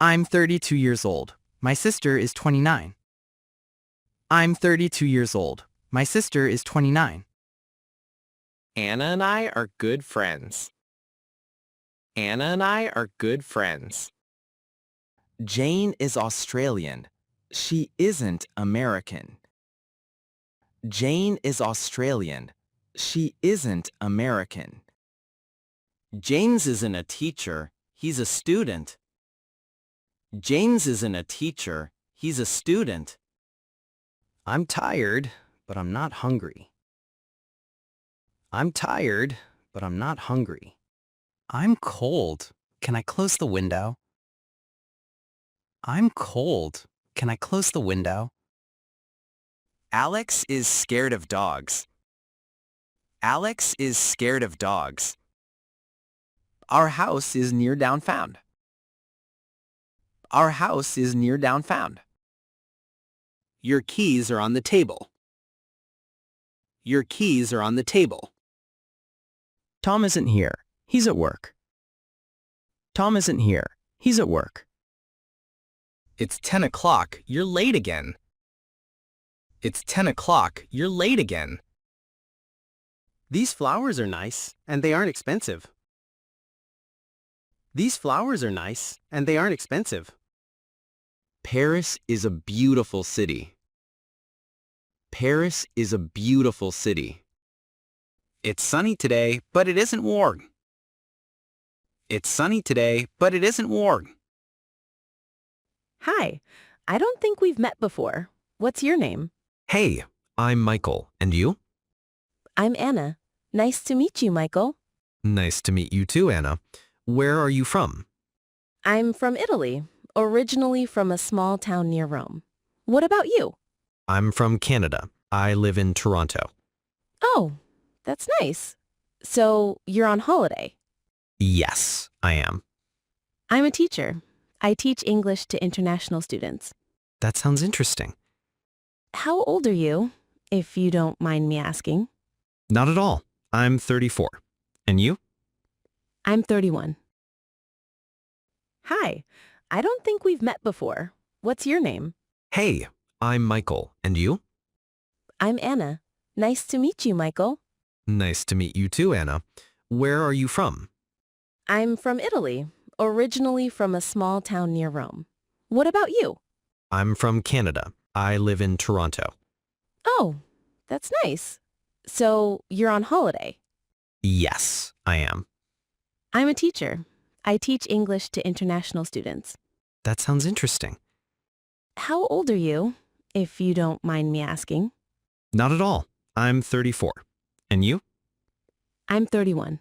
I'm 32 years old. My sister is 29. I'm 32 years old. My sister is 29. Anna and I are good friends. Anna and I are good friends. Jane is Australian. She isn't American. Jane is Australian. She isn't American. James isn't a teacher. He's a student. James isn't a teacher. He's a student. I'm tired, but I'm not hungry. I'm tired, but I'm not hungry. I'm cold. Can I close the window? I'm cold. Can I close the window? Alex is scared of dogs. Alex is scared of dogs. Our house is near downtown. Our house is near downtown. Your keys are on the table. Your keys are on the table. Tom isn't here. He's at work. Tom isn't here. He's at work. It's 10 o'clock. You're late again. It's 10 o'clock. You're late again. These flowers are nice, and they aren't expensive. These flowers are nice, and they aren't expensive. Paris is a beautiful city. Paris is a beautiful city. It's sunny today, but it isn't warm. It's sunny today, but it isn't warm. Hi, I don't think we've met before. What's your name? Hey, I'm Michael. And you? I'm Anna. Nice to meet you, Michael. Nice to meet you too, Anna. Where are you from? I'm from Italy, originally from a small town near Rome. What about you? I'm from Canada. I live in Toronto. Oh, that's nice. So you're on holiday? Yes, I am. I'm a teacher. I teach English to international students. That sounds interesting. How old are you, if you don't mind me asking? Not at all. I'm 34. And you? I'm 31. Hi, I don't think we've met before. What's your name? Hey, I'm Michael. And you? I'm Anna. Nice to meet you, Michael. Nice to meet you too, Anna. Where are you from? I'm from Italy, originally from a small town near Rome. What about you? I'm from Canada. I live in Toronto. Oh, that's nice. So you're on holiday? Yes, I am. I'm a teacher. I teach English to international students. That sounds interesting. How old are you, if you don't mind me asking? Not at all. I'm 34. And you? I'm 31.